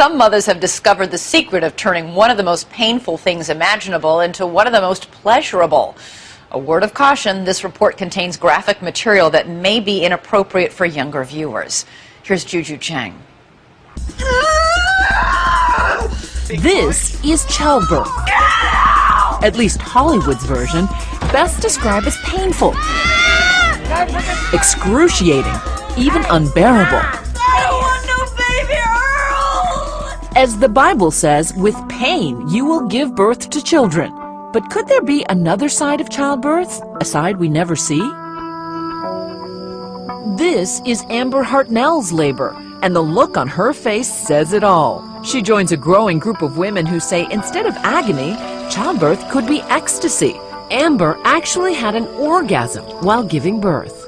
Some mothers have discovered the secret of turning one of the most painful things imaginable into one of the most pleasurable. A word of caution, this report contains graphic material that may be inappropriate for younger viewers. Here's Juju Chang. This is childbirth. At least Hollywood's version, best described as painful, excruciating, even unbearable. As the Bible says, with pain you will give birth to children. But could there be another side of childbirth? A side we never see? This is Amber Hartnell's labor, and the look on her face says it all. She joins a growing group of women who say instead of agony, childbirth could be ecstasy. Amber actually had an orgasm while giving birth.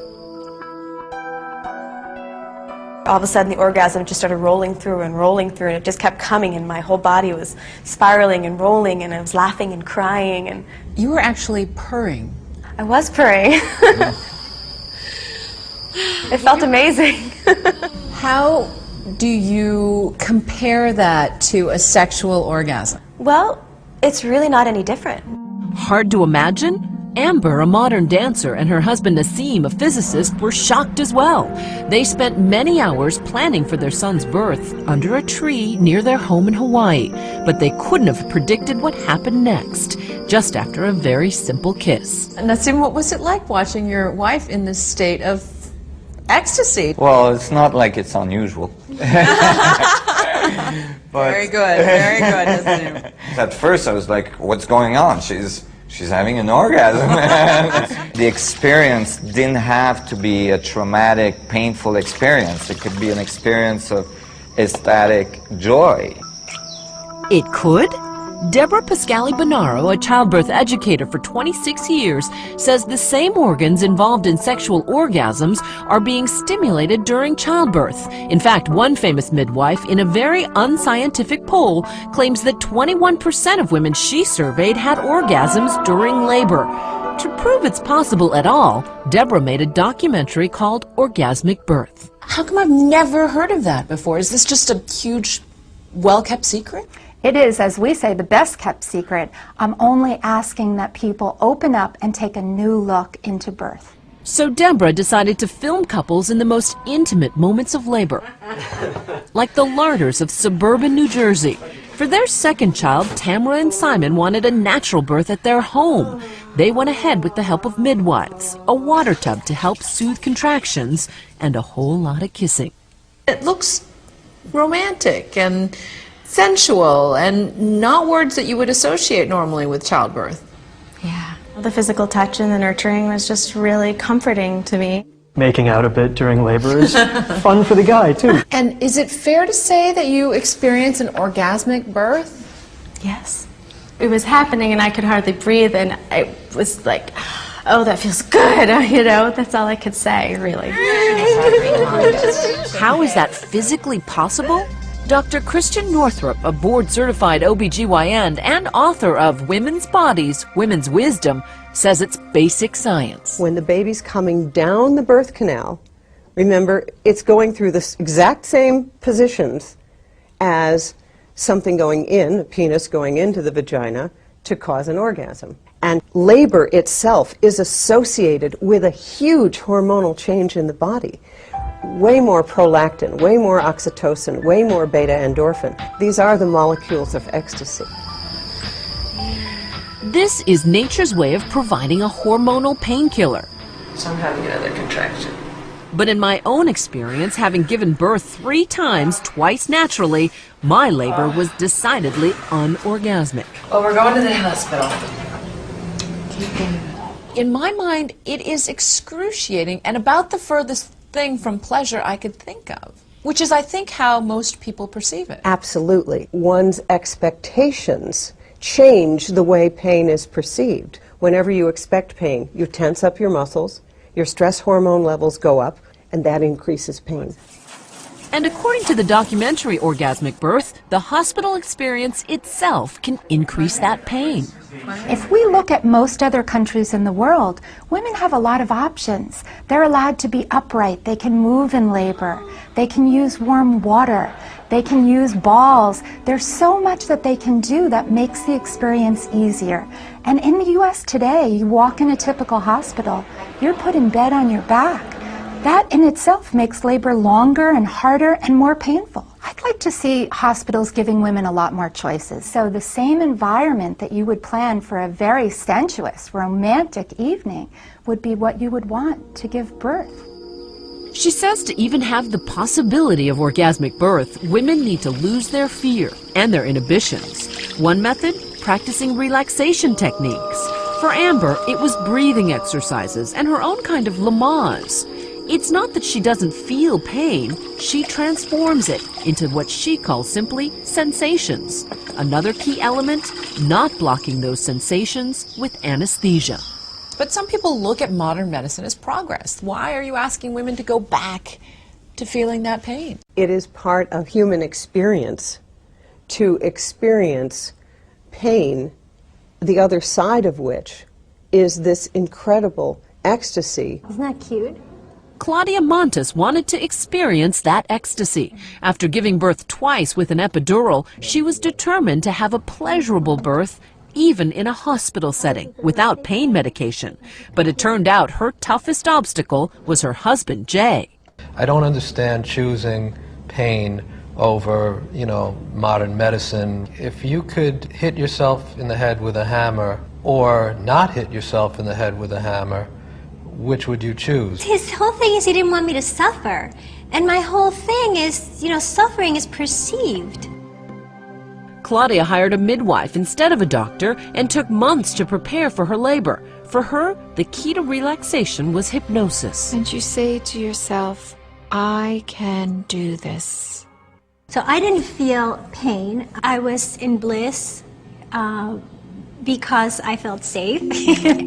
All of a sudden the orgasm just started rolling through, and it just kept coming, and my whole body was spiraling and rolling, and I was laughing and crying. And you were actually purring. I was purring. It felt amazing. How do you compare that to a sexual orgasm? Well, it's really not any different. Hard to imagine? Amber, a modern dancer, and her husband Nassim, a physicist, were shocked as well. They spent many hours planning for their son's birth under a tree near their home in Hawaii, but they couldn't have predicted what happened next, just after a very simple kiss. Nassim, what was it like watching your wife in this state of ecstasy? Well, it's not like it's unusual. Very good, Nassim. At first I was like, what's going on? She's having an orgasm. The experience didn't have to be a traumatic, painful experience. It could be an experience of ecstatic joy. It could? Deborah Pascali-Bonaro, a childbirth educator for 26 years, says the same organs involved in sexual orgasms are being stimulated during childbirth. In fact, one famous midwife, in a very unscientific poll, claims that 21% of women she surveyed had orgasms during labor. To prove it's possible at all, Deborah made a documentary called Orgasmic Birth. How come I've never heard of that before? Is this just a huge, well-kept secret? It is, as we say, the best kept secret. I'm only asking that people open up and take a new look into birth. So Deborah decided to film couples in the most intimate moments of labor, like the Larders of suburban New Jersey. For their second child, Tamara and Simon wanted a natural birth at their home. They went ahead with the help of midwives, a water tub to help soothe contractions, and a whole lot of kissing. It looks romantic and sensual, and not words that you would associate normally with childbirth. Yeah. The physical touch and the nurturing was just really comforting to me. Making out a bit during labor is fun for the guy, too. And is it fair to say that you experience an orgasmic birth? Yes. It was happening and I could hardly breathe, and I was like, oh, that feels good, you know? That's all I could say, really. How is that physically possible? Dr. Christian Northrup, a board-certified OBGYN and author of Women's Bodies, Women's Wisdom, says it's basic science. When the baby's coming down the birth canal, remember, it's going through the exact same positions as something going in, a penis going into the vagina, to cause an orgasm. And labor itself is associated with a huge hormonal change in the body. Way more prolactin, way more oxytocin, way more beta-endorphin. These are the molecules of ecstasy. This is nature's way of providing a hormonal painkiller. So I'm having another contraction. But in my own experience, having given birth 3 times, twice naturally, my labor was decidedly unorgasmic. Well, we're going to the hospital. In my mind, it is excruciating and about the furthest thing from pleasure I could think of, which is, I think, how most people perceive it. Absolutely. One's expectations change the way pain is perceived. Whenever you expect pain, you tense up your muscles, your stress hormone levels go up, and that increases pain. And according to the documentary Orgasmic Birth, the hospital experience itself can increase that pain. If we look at most other countries in the world, women have a lot of options. They're allowed to be upright, they can move in labor, they can use warm water, they can use balls. There's so much that they can do that makes the experience easier. And in the US today, you walk in a typical hospital, you're put in bed on your back. That in itself makes labor longer and harder and more painful. I'd like to see hospitals giving women a lot more choices. So the same environment that you would plan for a very sensuous, romantic evening would be what you would want to give birth. She says to even have the possibility of orgasmic birth, women need to lose their fear and their inhibitions. One method, practicing relaxation techniques. For Amber, it was breathing exercises and her own kind of Lamaze. It's not that she doesn't feel pain, she transforms it into what she calls simply sensations. Another key element, not blocking those sensations with anesthesia. But some people look at modern medicine as progress. Why are you asking women to go back to feeling that pain? It is part of human experience to experience pain, the other side of which is this incredible ecstasy. Isn't that cute? Claudia Montes wanted to experience that ecstasy. After giving birth twice with an epidural, she was determined to have a pleasurable birth, even in a hospital setting, without pain medication. But it turned out her toughest obstacle was her husband, Jay. I don't understand choosing pain over, modern medicine. If you could hit yourself in the head with a hammer or not hit yourself in the head with a hammer, which would you choose? His whole thing is he didn't want me to suffer. And my whole thing is, suffering is perceived. Claudia hired a midwife instead of a doctor and took months to prepare for her labor. For her, the key to relaxation was hypnosis. And you say to yourself, I can do this. So I didn't feel pain. I was in bliss because I felt safe.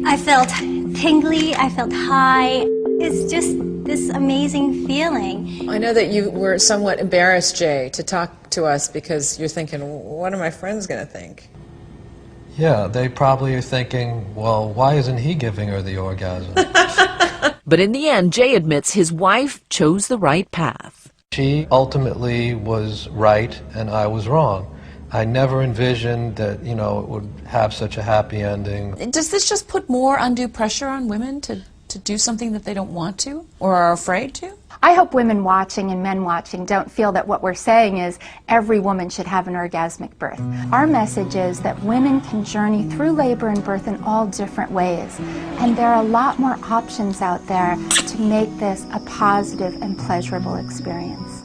I felt tingly, I felt high. It's just this amazing feeling. I know that you were somewhat embarrassed, Jay, to talk to us because you're thinking, what are my friends going to think? Yeah, they probably are thinking, well, why isn't he giving her the orgasm? But in the end, Jay admits his wife chose the right path. She ultimately was right and I was wrong. I never envisioned that, it would have such a happy ending. Does this just put more undue pressure on women to do something that they don't want to or are afraid to? I hope women watching and men watching don't feel that what we're saying is every woman should have an orgasmic birth. Our message is that women can journey through labor and birth in all different ways. And there are a lot more options out there to make this a positive and pleasurable experience.